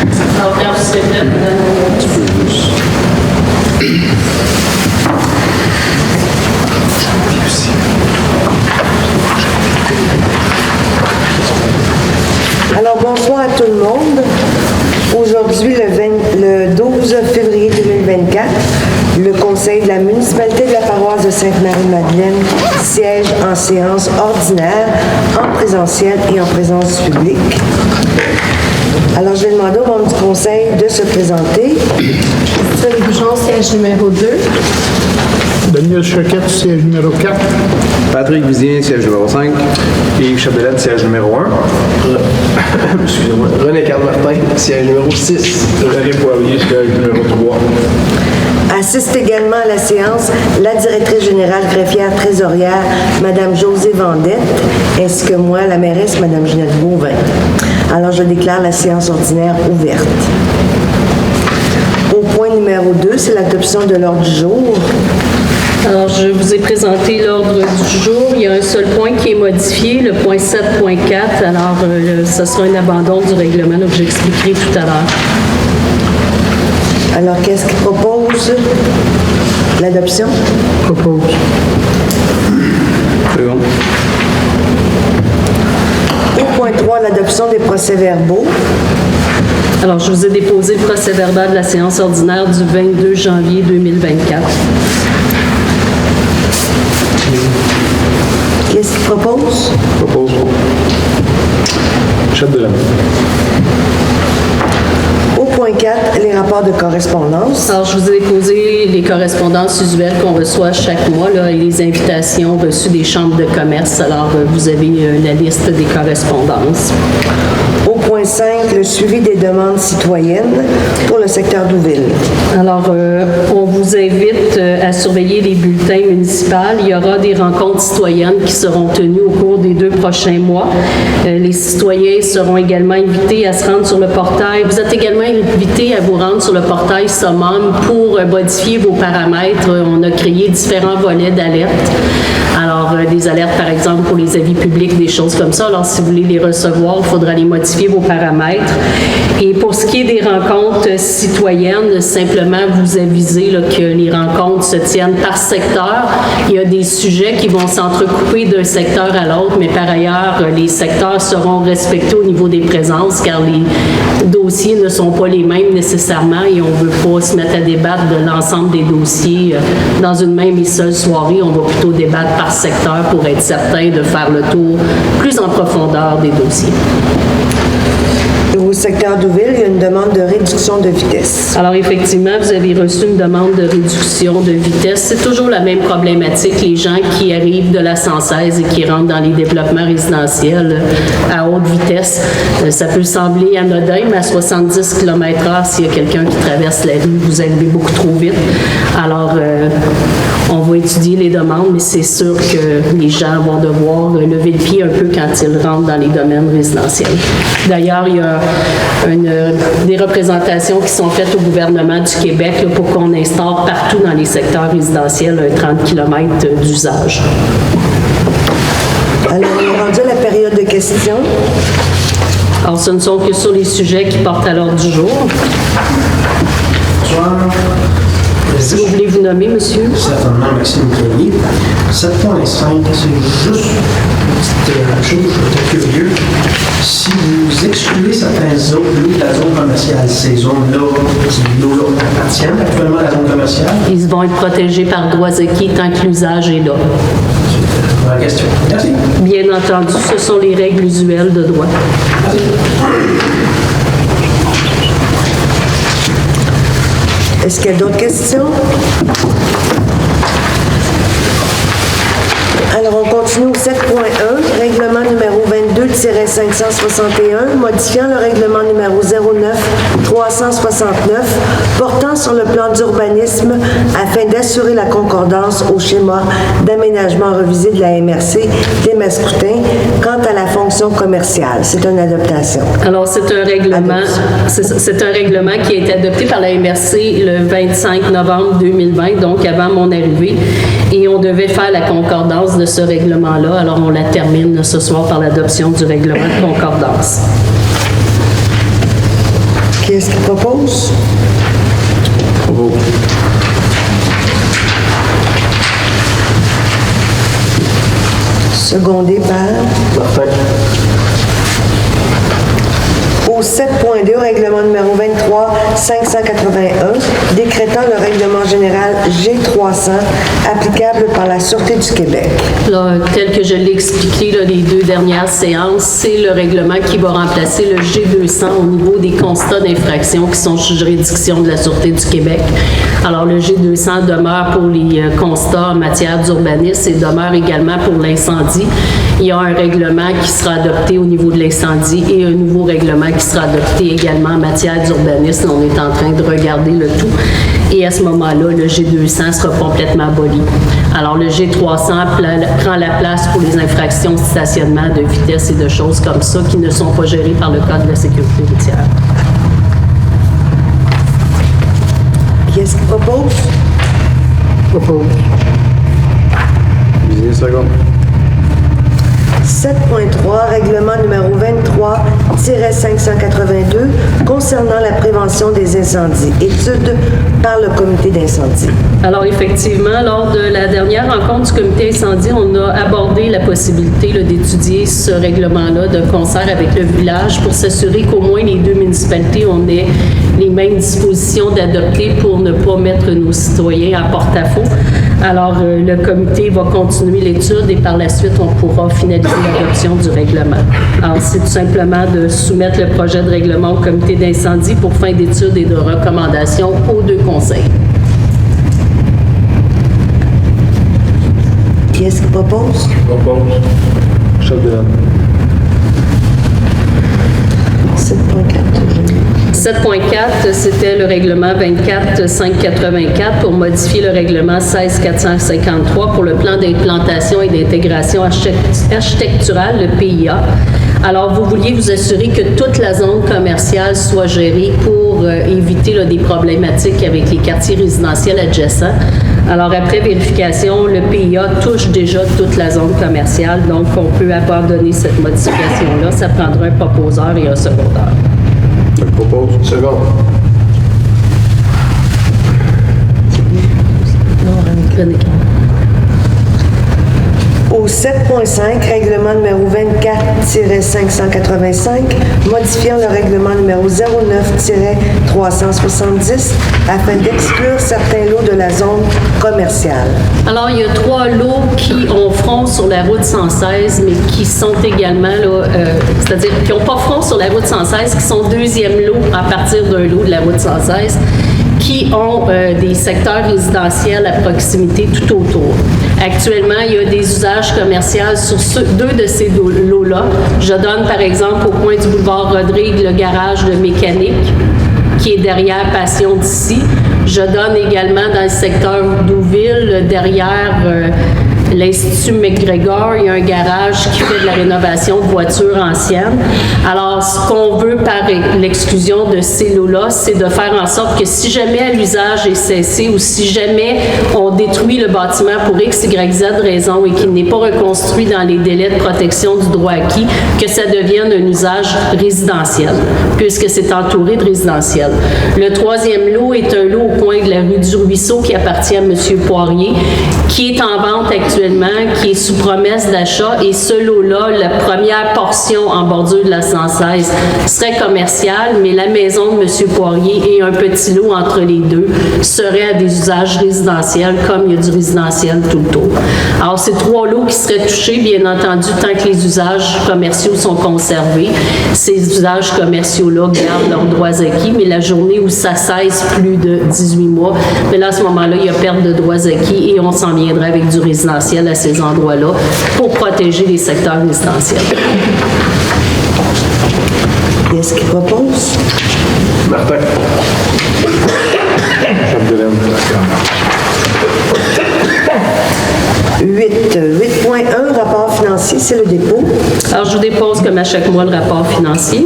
Alors, quand vous serez prête, madame. Alors, bonsoir à tout le monde. Aujourd'hui, le 12 février 2024, le Conseil de la municipalité de la paroisse de Sainte-Marie-Madeleine siège en séance ordinaire, en présentiel et en présence du public. Alors, je vais demander aux membres du Conseil de se présenter. Christelle Bouchon, siège numéro 2. Daniel Choquette, siège numéro 4. Patrick Vizien, siège numéro 5. Yves Chapdelaine, siège numéro 1. Excusez-moi. René Carl-Martin, siège numéro 6. René Poirier, siège numéro 3. Assiste également à la séance la directrice générale greffière trésorière, Mme Josée Vendette, ainsi que moi, la mairesse, Mme Ginette Beauvin. Alors, je déclare la séance ordinaire ouverte. Au point numéro 2, c'est l'adoption de l'ordre du jour. Alors, je vous ai présenté l'ordre du jour. Il y a un seul point qui est modifié, le point 7.4. Alors, ce sera un abandon du règlement, donc j'expliquerai tout à l'heure. Alors, qu'est-ce qu'il propose? L'adoption? Propose. Second. Au point 3, l'adoption des procès-verbaux. Alors, je vous ai déposé le procès-verbal de la séance ordinaire du 22 janvier 2024. Qu'est-ce qu'il propose? Propose. Chapdelaine. Au point 4, les rapports de correspondance. Alors, je vous ai déposé les correspondances usuelles qu'on reçoit chaque mois là, et les invitations reçues des chambres de commerce. Alors, vous avez la liste des correspondances. Au point 5, le suivi des demandes citoyennes pour le secteur d'Ouville. Alors, on vous invite à surveiller les bulletins municipaux. Il y aura des rencontres citoyennes qui seront tenues au cours des 2 prochains mois. Les citoyens seront également invités à se rendre sur le portail. Vous êtes également invités à vous rendre sur le portail Summum pour modifier vos paramètres. On a créé différents volets d'alerte. Alors, des alertes, par exemple, pour les avis publics, des choses comme ça. Alors, si vous voulez les recevoir, il faudra les modifier vos paramètres. Et pour ce qui est des rencontres citoyennes, simplement vous aviser là, que les rencontres se tiennent par secteur. Il y a des sujets qui vont s'entrecouper d'un secteur à l'autre, mais par ailleurs, les secteurs seront respectés au niveau des présences, car les dossiers ne sont pas les mêmes nécessairement et on ne veut pas se mettre à débattre de l'ensemble des dossiers dans une même et seule soirée. On va plutôt débattre par secteur pour être certain de faire le tour plus en profondeur des dossiers. Au secteur d'Ouville, il y a une demande de réduction de vitesse. Alors, effectivement, vous avez reçu une demande de réduction de vitesse. C'est toujours la même problématique. Les gens qui arrivent de la 116 et qui rentrent dans les développements résidentiels à haute vitesse, ça peut sembler anodin, mais à 70 km/h, s'il y a quelqu'un qui traverse la rue, vous arrivez beaucoup trop vite. Alors, on va étudier les demandes, mais c'est sûr que les gens vont devoir lever le pied un peu quand ils rentrent dans les domaines résidentiels. D'ailleurs, il y a des représentations qui sont faites au gouvernement du Québec là, pour qu'on instaure partout dans les secteurs résidentiels un 30 km d'usage. Alors, on est rendu à la période de questions. Alors, ce ne sont que sur les sujets qui portent à l'ordre du jour. Bonsoir. Si vous voulez vous nommer, monsieur. Certainement, Maxime Kelly. 7.5, c'est juste une petite chose, je suis curieux. Si vous excluez certaines zones de la zone commerciale, ces zones-là, qui appartiennent actuellement à la zone commerciale, Ils vont être protégés par droits acquis tant que l'usage est là. c'est la question. Merci. Bien entendu, ce sont les règles usuelles de droit. Est-ce qu'il y a d'autres questions? Alors, on continue au 7.1, règlement numéro 22-561, modifiant le règlement numéro 09-369, portant sur le plan d'urbanisme afin d'assurer la concordance au schéma d'aménagement revisé de la MRC des Mascoutins quant à la fonction commerciale. C'est une adaptation. Alors, c'est un règlement qui a été adopté par la MRC le 25 novembre 2020, donc avant mon arrivée, et on devait faire la concordance de ce règlement-là. Alors, on la termine ce soir par l'adoption du règlement de concordance. OK. Qui est-ce qui propose? Secondé par... Martin. Au 7.2, règlement numéro 23 581, décrétant le règlement général G300 applicable par la Sûreté du Québec. Là, tel que je l'ai expliqué là, les deux dernières séances, c'est le règlement qui va remplacer le G200 au niveau des constats d'infraction qui sont sous juridiction de la Sûreté du Québec. Alors, le G200 demeure pour les constats en matière d'urbanisme et demeure également pour l'incendie. Il y a un règlement qui sera adopté au niveau de l'incendie et un nouveau règlement qui sera adopté également en matière d'urbanisme. On est en train de regarder le tout. Et à ce moment-là, le G200 sera complètement aboli. Alors, le G300 prend la place pour les infractions de stationnement, de vitesse et de choses comme ça qui ne sont pas gérées par le Code de la sécurité routière. Qui est-ce qui propose? Propose. Visier, seconde. 7.3, règlement numéro 23-582 concernant la prévention des incendies. Étude par le comité d'incendie. Alors effectivement, lors de la dernière rencontre du comité incendie, on a abordé la possibilité là, d'étudier ce règlement-là de concert avec le village pour s'assurer qu'au moins les deux municipalités on ait les mêmes dispositions d'adopter pour ne pas mettre nos citoyens à porte-à-faux. Alors, le comité va continuer l'étude et par la suite, on pourra finaliser l'adoption du règlement. Alors, c'est tout simplement de soumettre le projet de règlement au comité d'incendie pour fin d'étude et de recommandation aux deux conseils. Qui est-ce qui propose? Propose. Chapdelaine. 7.4, c'était le règlement 24-584 pour modifier le règlement 16-453 pour le plan d'implantation et d'intégration architecturale, le PIA. Alors, vous vouliez vous assurer que toute la zone commerciale soit gérée pour éviter là, des problématiques avec les quartiers résidentiels adjacents. Alors, après vérification, le PIA touche déjà toute la zone commerciale, donc on peut abandonner cette modification-là. Ça prendra un proposeur et un secondaire. Je le propose. Seconde. René. Au 7.5, règlement numéro 24-585, modifiant le règlement numéro 09-370 afin d'exclure certains lots de la zone commerciale. Alors, il y a 3 lots qui ont front sur la route 116, mais qui sont également, là, c'est-à-dire qui n'ont pas front sur la route 116, qui sont deuxième lot à partir d'un lot de la route 116, qui ont des secteurs résidentiels à proximité tout autour. Actuellement, il y a des usages commerciaux sur 2 de ces lots-là. Je donne par exemple au coin du boulevard Rodrigue le garage de mécanique qui est derrière Passion d'ici. Je donne également dans le secteur d'Ouville, derrière l'Institut McGregor, il y a un garage qui fait de la rénovation de voitures anciennes. Alors, ce qu'on veut par l'exclusion de ces lots-là, c'est de faire en sorte que si jamais l'usage est cessé ou si jamais on détruit le bâtiment pour X, Y, Z raison et qu'il n'est pas reconstruit dans les délais de protection du droit acquis, que ça devienne un usage résidentiel, puisque c'est entouré de résidentiel. Le 3e lot est un lot au coin de la rue du Ruisseau qui appartient à M. Poirier, qui est en vente actuellement, qui est sous promesse d'achat, et ce lot-là, la première portion en bordure de la 116 serait commerciale, mais la maison de M. Poirier et un petit lot entre les deux seraient à des usages résidentiels, comme il y a du résidentiel tout le tour. Alors, c'est 3 lots qui seraient touchés, bien entendu, tant que les usages commerciaux sont conservés. Ces usages commerciaux-là gardent leurs droits acquis, mais la journée où ça cesse plus de 18 mois, mais là, à ce moment-là, il y a perte de droits acquis et on s'en viendrait avec du résidentiel à ces endroits-là pour protéger les secteurs résidentiels. Est-ce qu'il propose? Martin. Chapdelaine. 8.1, rapport financier c'est le dépôt. Alors, je vous dépose comme à chaque mois le rapport financier.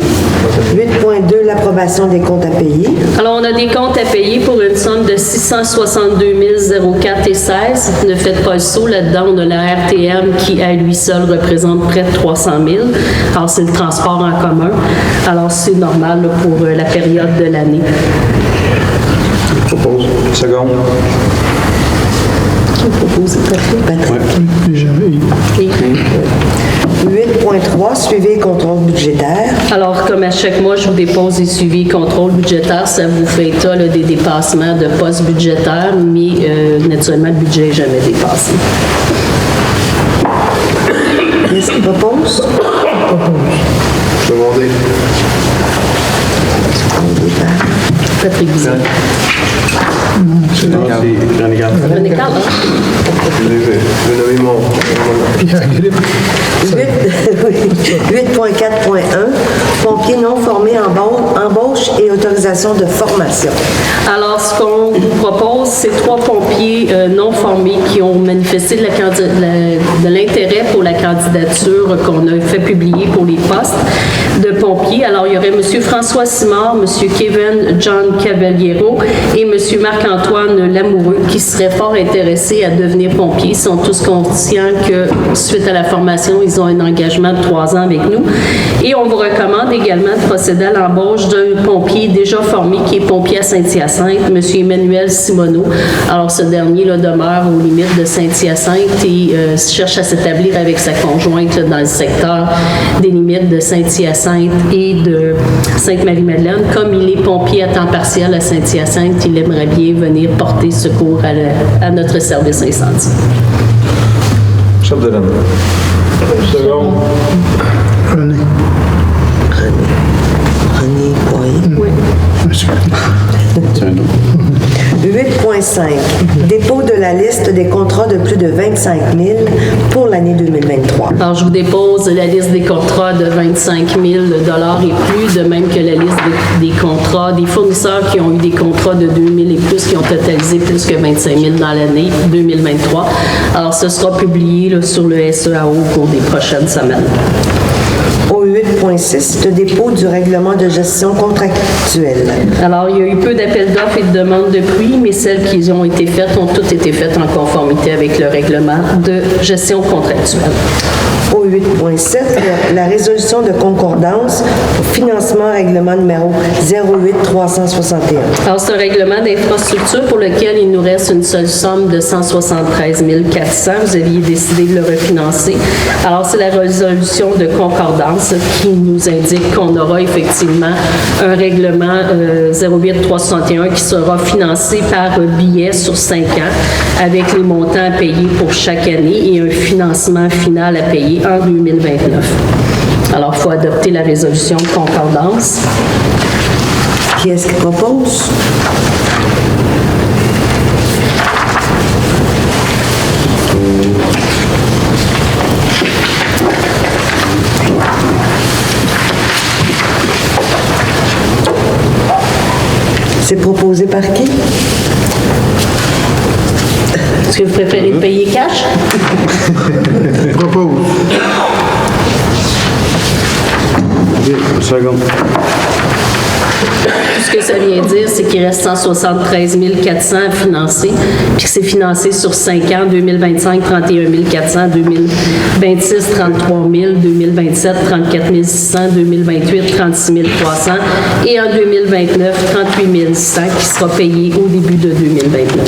8.2, l'approbation des comptes à payer. Alors, on a des comptes à payer pour une somme de 662 004 et 16. Ne faites pas le saut. Là-dedans, on a la RTM qui, à lui seul, représente près de 300 000. Alors, c'est le transport en commun. Alors, c'est normal là, pour la période de l'année. Propose. Seconde. Qui propose, Patrick? Jamais. 8.3, suivi et contrôle budgétaire. Alors, comme à chaque mois, je vous dépose des suivis et contrôles budgétaires. Ça vous fait état là, des dépassements de postes budgétaires, mais naturellement, le budget n'est jamais dépassé. Qu'est-ce qu'il propose? Demandé. Patrick Bizet. René Carl. René Carl, hein? Je vais nommer mon... Pierre Grippe. 8.4.1, pompiers non formés, embauche et autorisation de formation. Alors, ce qu'on vous propose, c'est 3 pompiers non formés qui ont manifesté de l'intérêt pour la candidature qu'on a fait publier pour les postes de pompiers. Alors, il y aurait M. François Simard, M. Kevin John Cavaliero et M. Marc-Antoine Lamoureux qui seraient fort intéressés à devenir pompiers. Ils sont tous conscients que suite à la formation, ils ont un engagement de 3 ans avec nous. Et on vous recommande également de procéder à l'embauche d'un pompier déjà formé qui est pompier à Saint-Hyacinthe, M. Emmanuel Simoneau. Alors, ce dernier là, demeure aux limites de Saint-Hyacinthe et cherche à s'établir avec sa conjointe là, dans le secteur des limites de Saint-Hyacinthe et de Sainte-Marie-Madeleine. Comme il est pompier à temps partiel à Saint-Hyacinthe, il aimerait bien venir porter secours à notre service incendie. Chef de l'année. Seconde. René. René Poirier. Oui. Monsieur. 8.5, dépôt de la liste des contrats de plus de 25 000 pour l'année 2023. Alors, je vous dépose la liste des contrats de 25 000 $ et plus, de même que la liste des contrats des fournisseurs qui ont eu des contrats de 2 000 et plus, qui ont totalisé plus que 25 000 dans l'année 2023. Alors, ce sera publié là, sur le SEAO au cours des prochaines semaines. Au 8.6, le dépôt du règlement de gestion contractuelle. Alors, il y a eu peu d'appels d'offres et de demandes de prix, mais celles qui ont été faites ont toutes été faites en conformité avec le règlement de gestion contractuelle. Au 8.7, la résolution de concordance au financement règlement numéro 08361. Alors, c'est un règlement d'infrastructure pour lequel il nous reste une seule somme de 173 400. Vous aviez décidé de le refinancer. Alors, c'est la résolution de concordance qui nous indique qu'on aura effectivement un règlement 08361 qui sera financé par billet sur 5 ans avec les montants à payer pour chaque année et un financement final à payer en 2029. Alors, il faut adopter la résolution de concordance. Qui est-ce qui propose? C'est proposé par qui? Est-ce que vous préférez payer cash? Propose. Seconde. Tout ce que ça vient dire, c'est qu'il reste 173 400 à financer, puis que c'est financé sur 5 ans, 2025, 31 400, 2026, 33 000, 2027, 34 600, 2028, 36 300 et en 2029, 38 100 qui sera payé au début de 2029.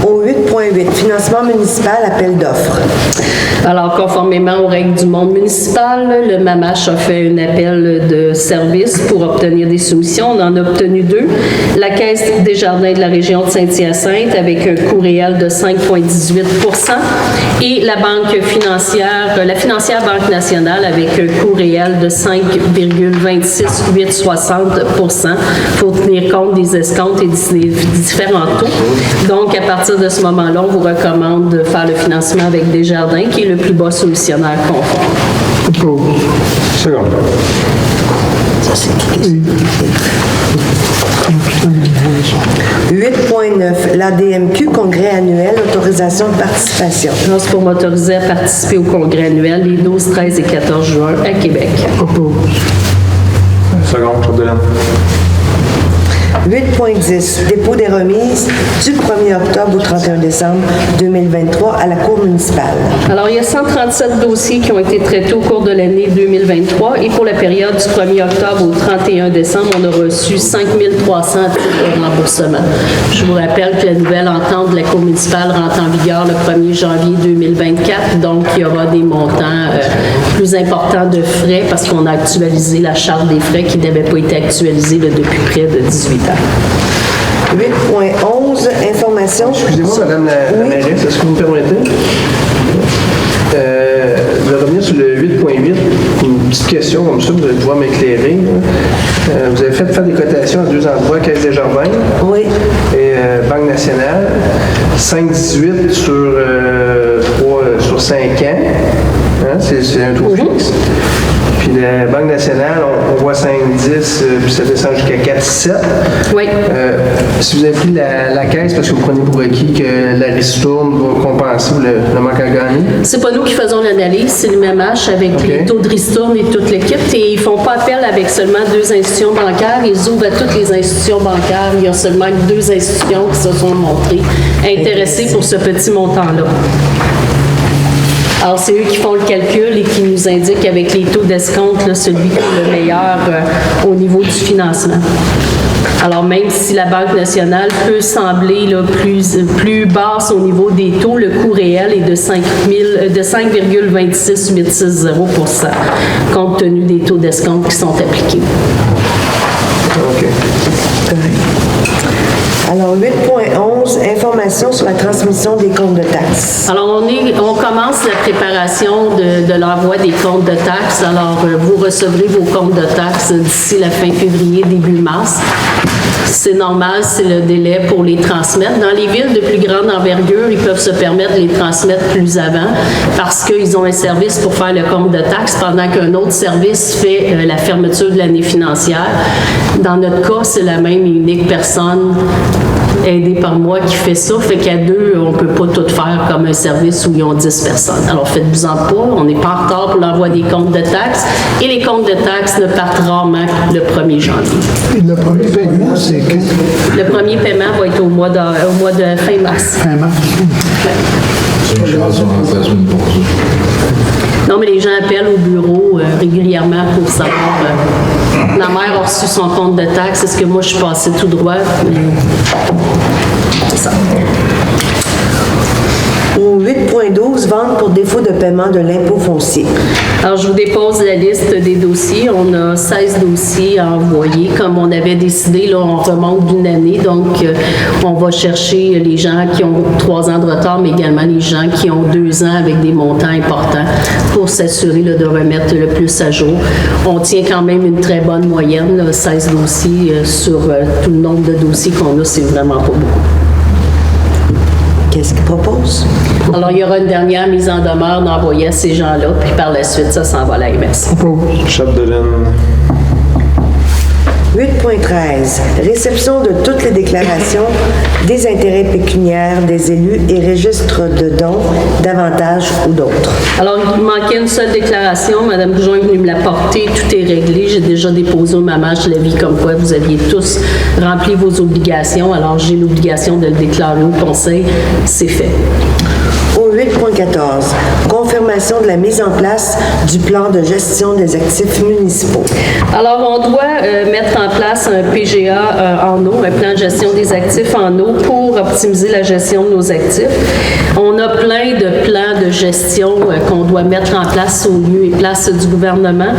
Au 8.8, financement municipal, appel d'offres. Alors, conformément aux règles du monde municipal, le MAMACH a fait un appel de service pour obtenir des soumissions. On en a obtenu 2. La Caisse des jardins de la région de Saint-Hyacinthe avec un coût réel de 5,18 % et la Banque financière, la financière Banque nationale avec un coût réel de 5,26860 %. Il faut tenir compte des escomptes et des différents taux. Donc, à partir de ce moment-là, on vous recommande de faire le financement avec Desjardins, qui est le plus bas soumissionnaire conforme. Propose. Seconde. Ça, c'est tout. 8.9, l'ADMQ, congrès annuel, autorisation de participation. Alors, c'est pour m'autoriser à participer au congrès annuel les 12, 13 et 14 juin à Québec. Second, Chapdelaine. 8.10, dépôt des remises du 1er octobre au 31 décembre 2023 à la Cour municipale. Alors, il y a 137 dossiers qui ont été traités au cours de l'année 2023 et pour la période du 1er octobre au 31 décembre, on a reçu 5 300 titres de remboursement. Je vous rappelle que la nouvelle entente de la Cour municipale rentre en vigueur le 1er janvier 2024, donc il y aura des montants plus importants de frais parce qu'on a actualisé la charte des frais qui n'avait pas été actualisée depuis près de 18 ans. 8.11, information. Excusez-moi, Madame la mairesse, est-ce que vous me permettez? Je vais revenir sur le 8.8. Une petite question comme ça, vous allez pouvoir m'éclairer. Vous avez fait faire des cotations à deux endroits, Caisse des Jardins Oui. et Banque nationale. 5,18 sur 5 ans. Hein, c'est un taux fixe. Puis la Banque nationale, on voit 5,10, puis ça descend jusqu'à 4,7. Oui. Si vous avez pris la caisse parce que vous prenez pour acquis que la ristourne va compenser le manque à gagner? C'est pas nous qui faisons l'analyse, c'est le MMH avec les taux de ristourne et toute l'équipe. Et ils font pas appel avec seulement 2 institutions bancaires, ils ouvrent à toutes les institutions bancaires. Il y a seulement 2 institutions qui se sont montrées intéressées pour ce petit montant-là. Alors, c'est eux qui font le calcul et qui nous indiquent avec les taux d'escompte, là, celui qui est le meilleur au niveau du financement. Alors, même si la Banque nationale peut sembler là, plus basse au niveau des taux, le coût réel est de 5,26860 % compte tenu des taux d'escompte qui sont appliqués. OK. Alors, 8.11, information sur la transmission des comptes de taxes. Alors, on commence la préparation de l'envoi des comptes de taxes. Alors, vous recevrez vos comptes de taxes d'ici la fin février, début mars. C'est normal, c'est le délai pour les transmettre. Dans les villes de plus grande envergure, ils peuvent se permettre de les transmettre plus avant parce qu'ils ont un service pour faire le compte de taxes pendant qu'un autre service fait la fermeture de l'année financière. Dans notre cas, c'est la même et unique personne aidée par moi qui fait ça. Fait qu'à 2, on ne peut pas tout faire comme un service où ils ont 10 personnes. Alors, faites-vous-en pas. On n'est pas en retard pour l'envoi des comptes de taxes. Et les comptes de taxes ne partent rarement le 1er janvier. Et le premier paiement, c'est quand? Le premier paiement va être au mois de fin mars. Fin mars. C'est une chance, on rentre la semaine passée. Non, mais les gens appellent au bureau régulièrement pour savoir. La mère a reçu son compte de taxes. Est-ce que moi, je suis passée tout droit? C'est ça. Au 8.12, vente pour défaut de paiement de l'impôt foncier. Alors, je vous dépose la liste des dossiers. On a 16 dossiers à envoyer. Comme on avait décidé, là, on remonte d'une année. Donc, on va chercher les gens qui ont 3 ans de retard, mais également les gens qui ont 2 ans avec des montants importants pour s'assurer là, de remettre le plus à jour. On tient quand même une très bonne moyenne, là, 16 dossiers sur tout le nombre de dossiers qu'on a. C'est vraiment pas beaucoup. Qu'est-ce qu'ils proposent? Alors, il y aura une dernière mise en demeure d'envoyer à ces gens-là, puis par la suite, ça s'en va à la MS. Chapdelaine. 8.13, réception de toutes les déclarations des intérêts pécuniaires des élus et registre de dons, d'avantages ou d'autres. Alors, il manquait une seule déclaration. Mme Goujon est venue me la porter. Tout est réglé. J'ai déjà déposé au mamage de l'avis comme quoi vous aviez tous rempli vos obligations. Alors, j'ai l'obligation de le déclarer au conseil. C'est fait. Au 8.14, confirmation de la mise en place du plan de gestion des actifs municipaux. Alors, on doit mettre en place un PGA en eau, un plan de gestion des actifs en eau pour optimiser la gestion de nos actifs. On a plein de plans de gestion qu'on doit mettre en place au lieu et place du gouvernement.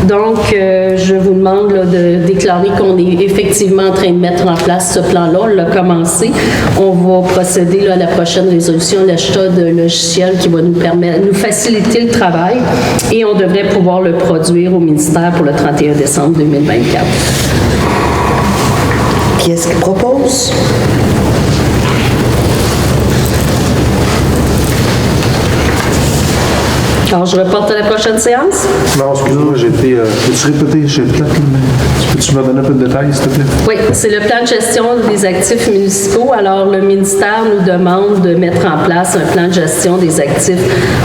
Donc, je vous demande là, de déclarer qu'on est effectivement en train de mettre en place ce plan-là. On l'a commencé. On va procéder là, à la prochaine résolution, l'achat de logiciel qui va nous faciliter le travail et on devrait pouvoir le produire au ministère pour le 31 décembre 2024. Qui est-ce qu'ils proposent? Alors, je reporte à la prochaine séance. Non, excuse-moi, j'ai été. Peux-tu répéter? J'ai peut-être, mais. Peux-tu Tu vas donner un peu de détails, s'il te plaît? Oui, c'est le plan de gestion des actifs municipaux. Alors, le ministère nous demande de mettre en place un plan de gestion des actifs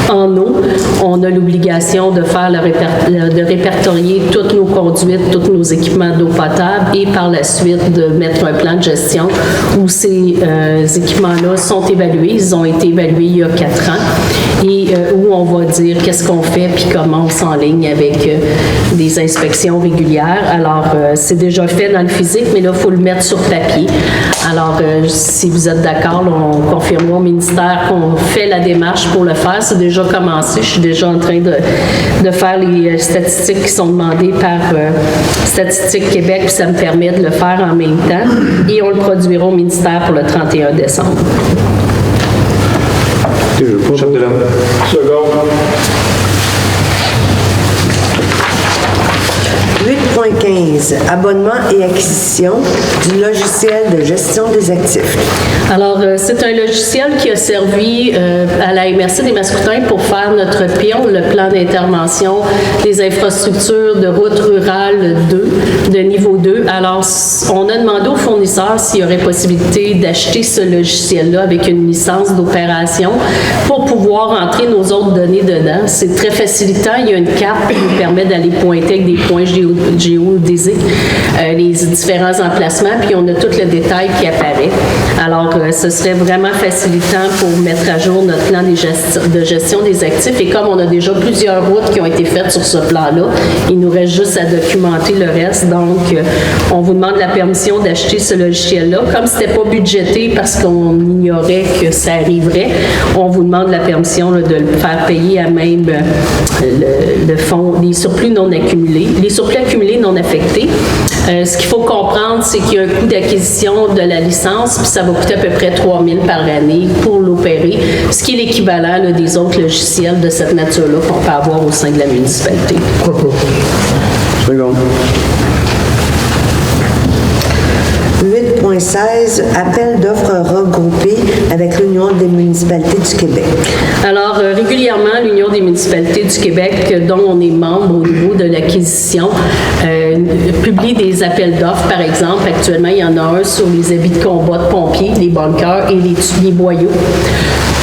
en eau. On a l'obligation de faire de répertorier toutes nos conduites, tous nos équipements d'eau potable et par la suite de mettre un plan de gestion où ces équipements-là sont évalués. Ils ont été évalués il y a 4 ans et où on va dire qu'est-ce qu'on fait puis comment on s'enligne avec des inspections régulières. Alors, c'est déjà fait dans le physique, mais là, il faut le mettre sur papier. Alors, si vous êtes d'accord, on confirmera au ministère qu'on fait la démarche pour le faire. C'est déjà commencé. Je suis déjà en train de faire les statistiques qui sont demandées par Statistique Québec, puis ça me permet de le faire en même temps. Et on le produira au ministère pour le 31 décembre. Chapdelaine. Second. 8.15, abonnement et acquisition du logiciel de gestion des actifs. Alors, c'est un logiciel qui a servi à la MRC des Mascoutins pour faire notre PION, le plan d'intervention des infrastructures de route rurale 2, de niveau 2. Alors, on a demandé aux fournisseurs s'il y aurait possibilité d'acheter ce logiciel-là avec une licence d'opération pour pouvoir entrer nos autres données dedans. C'est très facilitant. Il y a une carte qui nous permet d'aller pointer avec des points géodésiques les différents emplacements, puis on a tout le détail qui apparaît. Alors, ce serait vraiment facilitant pour mettre à jour notre plan de gestion des actifs. Et comme on a déjà plusieurs routes qui ont été faites sur ce plan-là, il nous reste juste à documenter le reste. Donc, on vous demande la permission d'acheter ce logiciel-là. Comme ce n'était pas budgété parce qu'on ignorait que ça arriverait, on vous demande la permission là, de le faire payer à même le fonds, les surplus non accumulés. Les surplus accumulés non affectés. Ce qu'il faut comprendre, c'est qu'il y a un coût d'acquisition de la licence, puis ça va coûter à peu près 3 000 par année pour l'opérer, ce qui est l'équivalent là, des autres logiciels de cette nature-là qu'on peut avoir au sein de la municipalité. Seconde. 8.16, appel d'offres regroupés avec l'Union des municipalités du Québec. Alors, régulièrement, l'Union des municipalités du Québec, dont on est membre au niveau de l'acquisition, publie des appels d'offres, par exemple. Actuellement, il y en a un sur les habits de combat de pompiers, les bunkers et les boyaux.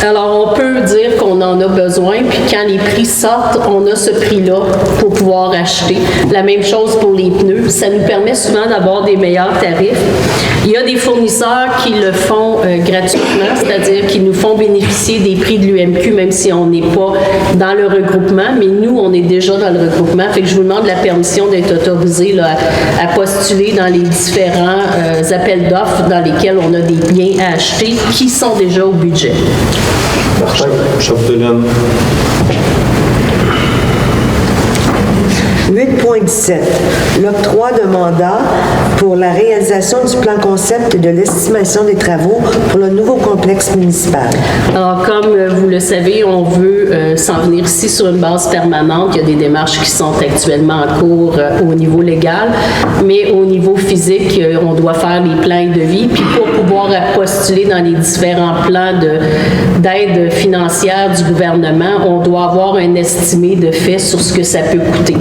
Alors, on peut dire qu'on en a besoin, puis quand les prix sortent, on a ce prix-là pour pouvoir acheter. La même chose pour les pneus. Ça nous permet souvent d'avoir des meilleurs tarifs. Il y a des fournisseurs qui le font gratuitement, c'est-à-dire qui nous font bénéficier des prix de l'UMQ, même si on n'est pas dans le regroupement, mais nous, on est déjà dans le regroupement. Fait que je vous demande la permission d'être autorisé là, à postuler dans les différents appels d'offres dans lesquels on a des biens à acheter qui sont déjà au budget. Chapdelaine. 8.17, l'octroi de mandat pour la réalisation du plan concept et de l'estimation des travaux pour le nouveau complexe municipal. Alors, comme vous le savez, on veut s'en venir ici sur une base permanente. Il y a des démarches qui sont actuellement en cours au niveau légal, mais au niveau physique, on doit faire les plans de vie. Puis pour pouvoir postuler dans les différents plans d'aide financière du gouvernement, on doit avoir un estimé de fait sur ce que ça peut coûter.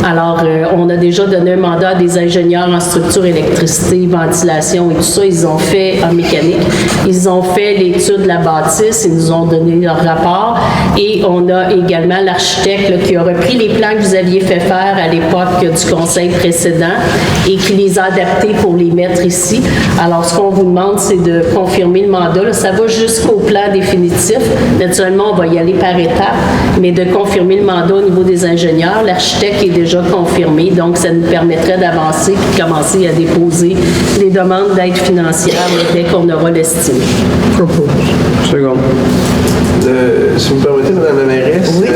Alors, on a déjà donné un mandat à des ingénieurs en structure, électricité, ventilation et tout ça. Ils ont fait en mécanique. Ils ont fait l'étude de la bâtisse. Ils nous ont donné leur rapport. Et on a également l'architecte là, qui a repris les plans que vous aviez fait faire à l'époque du conseil précédent et qui les a adaptés pour les mettre ici. Alors, ce qu'on vous demande, c'est de confirmer le mandat. Là, ça va jusqu'au plan définitif. Naturellement, on va y aller par étapes, mais de confirmer le mandat au niveau des ingénieurs. L'architecte est déjà confirmé, donc ça nous permettrait d'avancer et de commencer à déposer les demandes d'aide financière dès qu'on aura l'estimé. Seconde. Si vous permettez, Mme la mairesse, Oui.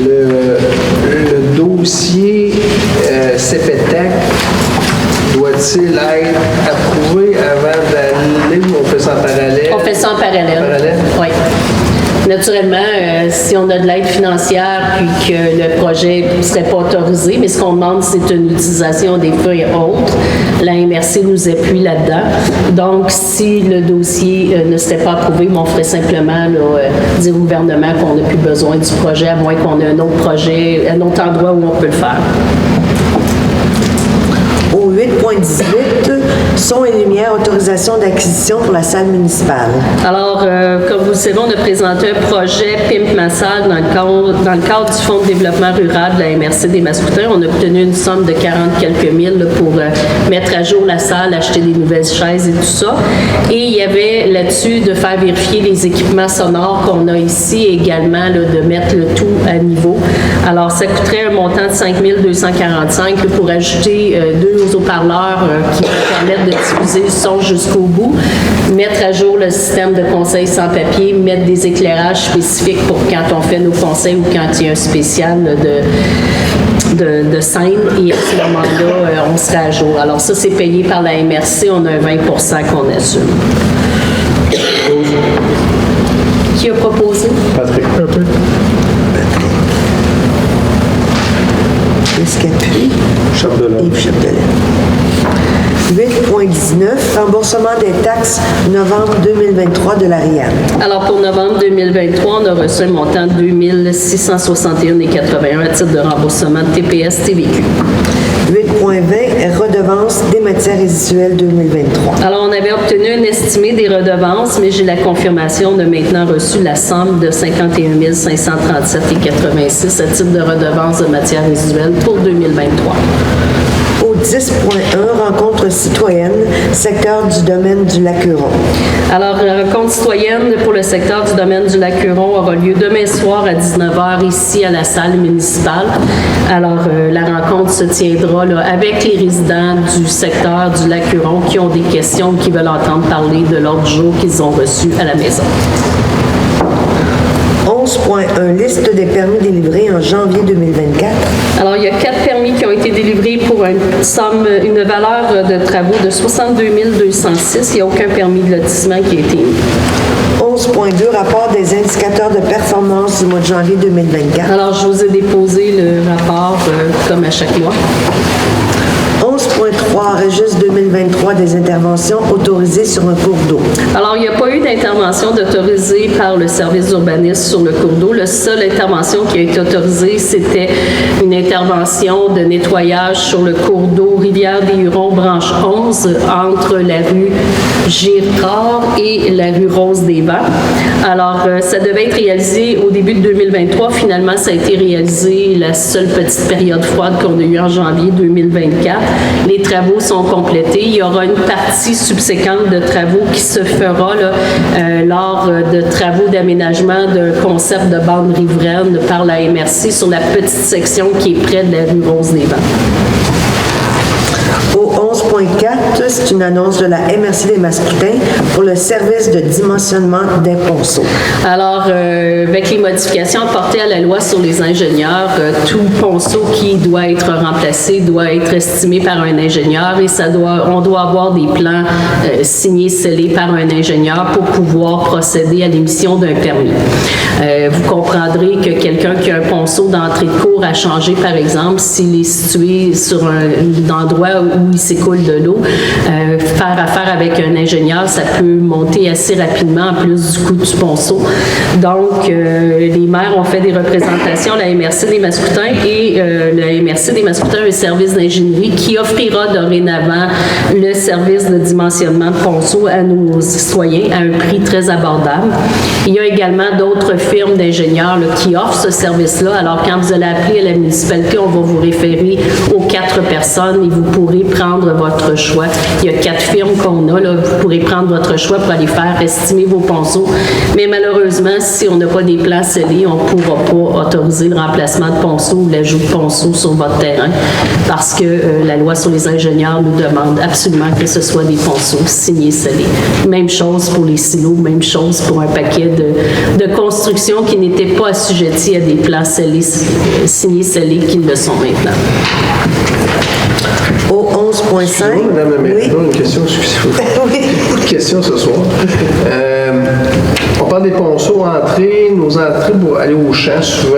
Le dossier CPTEC doit-il être approuvé avant d'aller ou on fait ça en parallèle? On fait ça en parallèle. Oui. Naturellement, si on a de l'aide financière puis que le projet ne serait pas autorisé, mais ce qu'on demande, c'est une utilisation des feux et autres. La MRC nous appuie là-dedans. Donc, si le dossier ne serait pas approuvé, on ferait simplement là, dire au gouvernement qu'on n'a plus besoin du projet, à moins qu'on ait un autre projet, un autre endroit où on peut le faire. 11.18, son et lumière, autorisation d'acquisition pour la salle municipale. Alors, comme vous le savez, on a présenté un projet Pimp ma salle dans le cadre du Fonds de développement rural de la MRC des Mascoutins. On a obtenu une somme de 40 quelques mille là, pour mettre à jour la salle, acheter des nouvelles chaises et tout ça. Et il y avait là-dessus de faire vérifier les équipements sonores qu'on a ici et également là, de mettre le tout à niveau. Alors, ça coûterait un montant de 5 245 pour ajouter 2 haut-parleurs qui vont permettre de diffuser le son jusqu'au bout, mettre à jour le système de conseils sans papier, mettre des éclairages spécifiques pour quand on fait nos conseils ou quand il y a un spécial de scène. Et à ce moment-là, on sera à jour. Alors ça, c'est payé par la MRC. On a un 20 qu'on assume. Qui a proposé? Patrick. Escapuis. Chapdelaine. Yves Chapdelaine. 8.19, remboursement des taxes novembre 2023 de l'Ariane. Alors, pour novembre 2023, on a reçu un montant de 2 661,81 à titre de remboursement de TPS TVQ. 8.20, redevance des matières résiduelles 2023. Alors, on avait obtenu un estimé des redevances, mais j'ai la confirmation. On a maintenant reçu la somme de 51 537,86 à titre de redevance de matières résiduelles pour 2023. Au 10.1, rencontre citoyenne, secteur du domaine du Lac-Huron. Alors, la rencontre citoyenne pour le secteur du domaine du Lac-Huron aura lieu demain soir à 19h ici à la salle municipale. Alors, la rencontre se tiendra là, avec les résidents du secteur du Lac-Huron qui ont des questions, qui veulent entendre parler de l'ordre du jour qu'ils ont reçu à la maison. 11.1, liste des permis délivrés en janvier 2024. Alors, il y a 4 permis qui ont été délivrés pour une valeur de travaux de 62 206. Il n'y a aucun permis de lotissement qui a été émis. 11.2, rapport des indicateurs de performance du mois de janvier 2024. Alors, je vous ai déposé le rapport comme à chaque mois. 11.3, registre 2023 des interventions autorisées sur un cours d'eau. Alors, il n'y a pas eu d'intervention d'autorisée par le service d'urbanisme sur le cours d'eau. La seule intervention qui a été autorisée, c'était une intervention de nettoyage sur le cours d'eau Rivière-des-Hurons, branche 11, entre la rue Girard et la rue Rose-des-Vents. Alors, ça devait être réalisé au début de 2023. Finalement, ça a été réalisé la seule petite période froide qu'on a eue en janvier 2024. Les travaux sont complétés. Il y aura une partie subséquente de travaux qui se fera là, lors de travaux d'aménagement d'un concept de bande riveraine par la MRC sur la petite section qui est près de la rue Rose-des-Vents. Au 11.4, c'est une annonce de la MRC des Mascoutins pour le service de dimensionnement des ponceaux. Alors, avec les modifications apportées à la loi sur les ingénieurs, tout ponceau qui doit être remplacé doit être estimé par un ingénieur et on doit avoir des plans signés, scellés par un ingénieur pour pouvoir procéder à l'émission d'un permis. Vous comprendrez que quelqu'un qui a un ponceau d'entrée de cour à changer, par exemple, s'il est situé sur un endroit où il s'écoule de l'eau, faire affaire avec un ingénieur, ça peut monter assez rapidement en plus du coût du ponceau. Donc, les maires ont fait des représentations à la MRC des Mascoutins et la MRC des Mascoutins a un service d'ingénierie qui offrira dorénavant le service de dimensionnement de ponceau à nos citoyens à un prix très abordable. Il y a également d'autres firmes d'ingénieurs là, qui offrent ce service-là. Alors, quand vous allez appeler à la municipalité, on va vous référer aux 4 personnes et vous pourrez prendre votre choix. Il y a 4 firmes qu'on a, là, vous pourrez prendre votre choix pour aller faire estimer vos ponceaux. Mais malheureusement, si on n'a pas des plans scellés, on ne pourra pas autoriser le remplacement de ponceaux ou l'ajout de ponceaux sur votre terrain parce que la loi sur les ingénieurs nous demande absolument que ce soit des ponceaux signés scellés. Même chose pour les silos, même chose pour un paquet de constructions qui n'étaient pas assujettis à des plans scellés, signés scellés qui le sont maintenant. Au 11.5. Madame la maire, oui. une question, excusez-moi. Oui. Beaucoup de questions ce soir. On parle des ponceaux entrées, nos entrées pour aller au champ, souvent,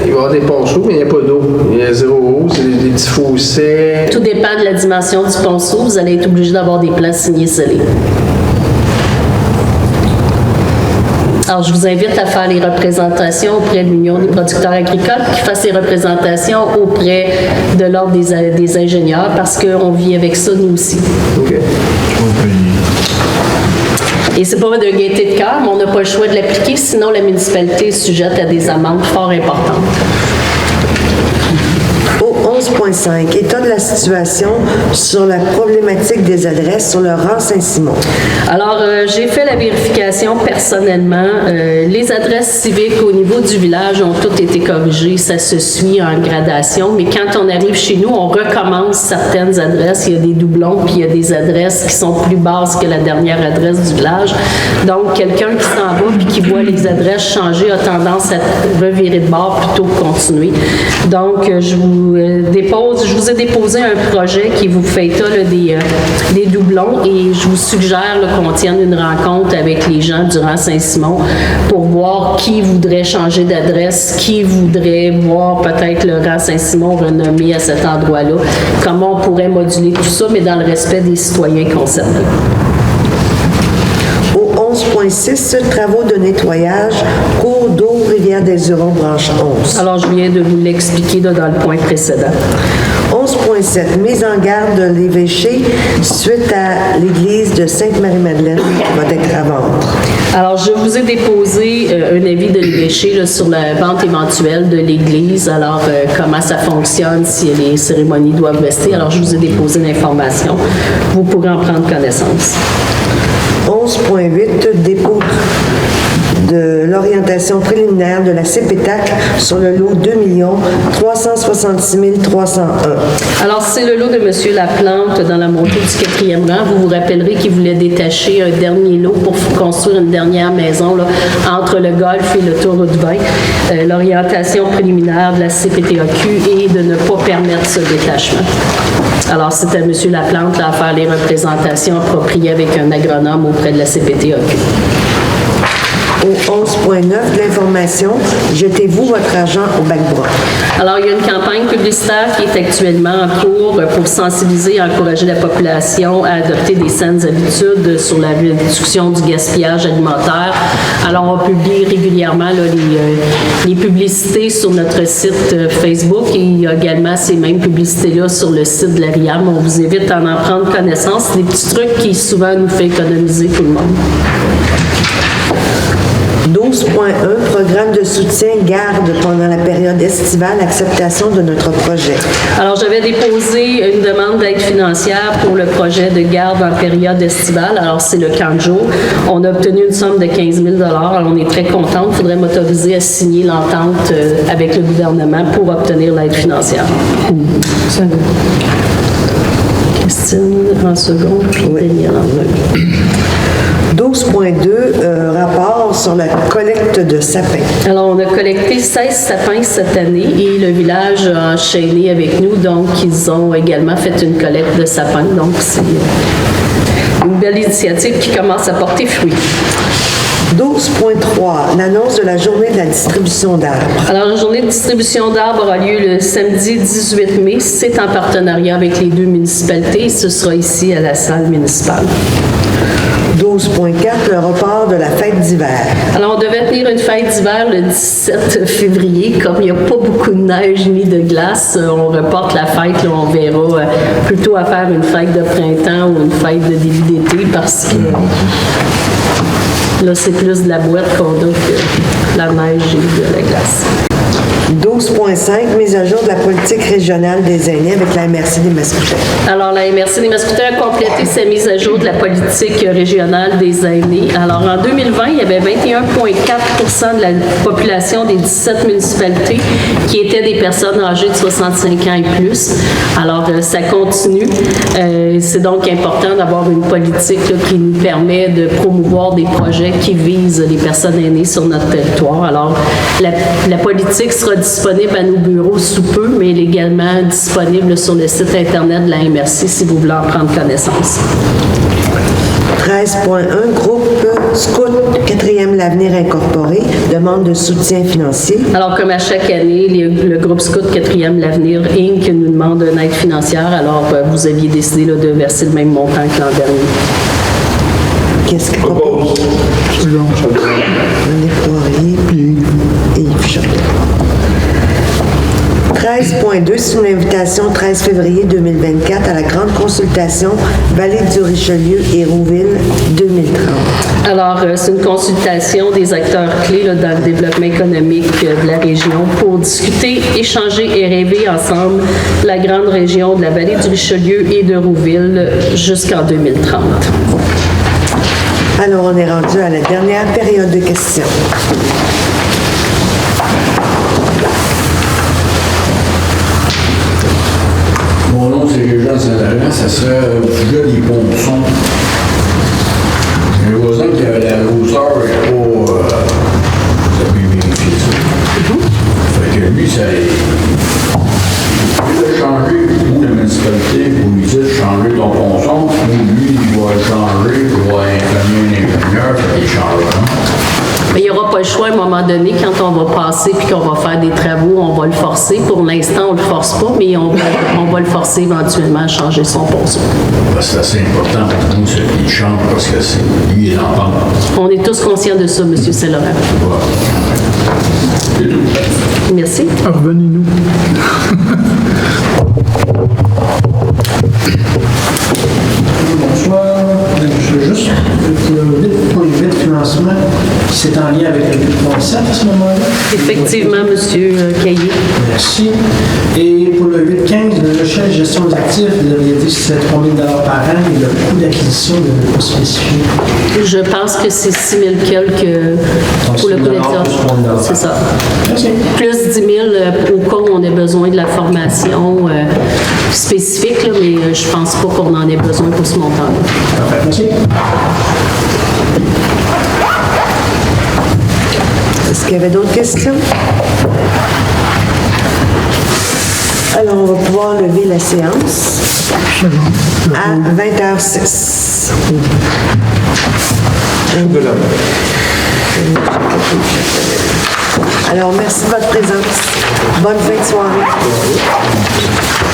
il va y avoir des ponceaux, mais il n'y a pas d'eau. Il y a zéro eau, c'est des petits fossés. Tout dépend de la dimension du ponceau. Vous allez être obligé d'avoir des plans signés scellés. Alors, je vous invite à faire les représentations auprès de l'Union des producteurs agricoles, qui fassent les représentations auprès de l'Ordre des ingénieurs, parce qu'on vit avec ça, nous aussi. OK. Et c'est pas de gaieté de cœur, mais on n'a pas le choix de l'appliquer, sinon la municipalité est sujette à des amendes fort importantes. Au 11.5, état de la situation sur la problématique des adresses sur le rang Saint-Simon. Alors, j'ai fait la vérification personnellement. Les adresses civiques au niveau du village ont toutes été corrigées. Ça se suit en gradation. Mais quand on arrive chez nous, on recommence certaines adresses. Il y a des doublons, puis il y a des adresses qui sont plus basses que la dernière adresse du village. Donc, quelqu'un qui s'en va puis qui voit les adresses changer a tendance à revirer de bord plutôt que continuer. Donc, je vous ai déposé un projet qui vous fait état là, des doublons et je vous suggère là, qu'on tienne une rencontre avec les gens du rang Saint-Simon pour voir qui voudrait changer d'adresse, qui voudrait voir peut-être le rang Saint-Simon renommé à cet endroit-là, comment on pourrait moduler tout ça, mais dans le respect des citoyens concernés. Au 11.6, travaux de nettoyage, cours d'eau, Rivière-des-Hurons, branche 11. Alors, je viens de vous l'expliquer là, dans le point précédent. 11.7, mise en garde de l'évêché suite à l'église de Sainte-Marie-Madeleine qui va être à vendre. Alors, je vous ai déposé un avis de l'évêché là, sur la vente éventuelle de l'église. Alors, comment ça fonctionne, si les cérémonies doivent rester. Alors, je vous ai déposé l'information. Vous pourrez en prendre connaissance. 11.8, dépôt de l'orientation préliminaire de la CPTAC sur le lot 2 366 301. Alors, c'est le lot de M. Laplante dans la montée du 4e rang. Vous vous rappellerez qu'il voulait détacher un dernier lot pour construire une dernière maison là, entre le golf et le Tour-Route 20. L'orientation préliminaire de la CPTAQ est de ne pas permettre ce détachement. Alors, c'est à M. Laplante là, à faire les représentations appropriées avec un agronome auprès de la CPTAQ. Au 11.9, de l'information, jetez-vous votre argent au bac brun. Alors, il y a une campagne publicitaire qui est actuellement en cours pour sensibiliser et encourager la population à adopter des saines habitudes sur la réduction du gaspillage alimentaire. Alors, on publie régulièrement là, les publicités sur notre site Facebook et il y a également ces mêmes publicités-là sur le site de la RIAM. On vous invite à en prendre connaissance. C'est des petits trucs qui souvent nous font économiser tout le monde. 12.1, programme de soutien garde pendant la période estivale, acceptation de notre projet. Alors, j'avais déposé une demande d'aide financière pour le projet de garde en période estivale. Alors, c'est le camp de jour. On a obtenu une somme de 15 000 $. Alors, on est très contents. Il faudrait m'autoriser à signer l'entente avec le gouvernement pour obtenir l'aide financière. Christine, en seconde, puis Daniel en premier. 12.2, rapport sur la collecte de sapins. Alors, on a collecté 16 sapins cette année et le village a enchaîné avec nous. Donc, ils ont également fait une collecte de sapins. Donc, c'est une belle initiative qui commence à porter fruit. 12.3, l'annonce de la journée de la distribution d'arbres. Alors, la journée de distribution d'arbres aura lieu le samedi 18 mai. C'est en partenariat avec les deux municipalités. Ce sera ici à la salle municipale. 12.4, le report de la fête d'hiver. Alors, on devait tenir une fête d'hiver le 17 février. Comme il n'y a pas beaucoup de neige ni de glace, on reporte la fête. Là, on verra plutôt à faire une fête de printemps ou une fête de début d'été parce que là, c'est plus de la boîte qu'on a que la neige et de la glace. 12.5, mise à jour de la politique régionale des aînés avec la MRC des Mascoutins. Alors, la MRC des Mascoutins a complété sa mise à jour de la politique régionale des aînés. Alors, en 2020, il y avait 21,4 % de la population des 17 municipalités qui étaient des personnes âgées de 65 ans et plus. Alors, ça continue. C'est donc important d'avoir une politique là, qui nous permet de promouvoir des projets qui visent les personnes aînées sur notre territoire. Alors, la politique sera disponible à nos bureaux sous peu, mais elle est également disponible sur le site Internet de la MRC si vous voulez en prendre connaissance. 13.1, groupe Scout 4e L'Avenir Incorporé, demande de soutien financier. Alors, comme à chaque année, le groupe Scout 4e L'Avenir Inc. nous demande une aide financière. Alors, vous aviez décidé là, de verser le même montant que l'an dernier. Qu'est-ce qu'il propose? Second. René Poirier et Yves Chapelle. 13.2, c'est une invitation 13 février 2024 à la grande consultation Vallée du Richelieu et Rouville 2030. Alors, c'est une consultation des acteurs clés là, dans le développement économique de la région pour discuter, échanger et rêver ensemble la grande région de la Vallée du Richelieu et de Rouville jusqu'en 2030. Alors, on est rendu à la dernière période de questions. Mon nom, c'est Régent Saint-Laurent. Ça serait au sujet des ponçons. J'ai un voisin qui avait la grosseur et pas... vous avez vérifié ça. Fait que lui, ça... Il a changé, ou la municipalité, ou lui dit de changer ton ponçon, ou lui, il va le changer, il va informer un ingénieur, fait qu'il changera. Mais il n'y aura pas le choix à un moment donné, quand on va passer puis qu'on va faire des travaux, on va le forcer. Pour l'instant, on ne le force pas, mais on va le forcer éventuellement à changer son ponceau. C'est assez important pour nous, c'est qu'il change parce que c'est lui et l'entendre. On est tous conscients de ça, M. Saint-Laurent. Voilà. C'est tout. Merci. Revenez-nous. Bonsoir. Je veux juste pour le 8 financement, c'est en lien avec le 8.7 à ce moment-là. Effectivement, M. Caillé. Merci. Et pour le 8.15, le logiciel de gestion des actifs, vous aviez dit que c'était 3 000 par an et le coût d'acquisition ne pas spécifié. Je pense que c'est 6 000 quelques pour le coût d'acquisition. C'est ça. Merci. Plus 10 000 au cas où on a besoin de la formation spécifique, là, mais je pense pas qu'on en ait besoin pour ce montant-là. Parfait. Merci. Est-ce qu'il y avait d'autres questions? Alors, on va pouvoir lever la séance à 20h06. Alors, merci de votre présence. Bonne fin de soirée.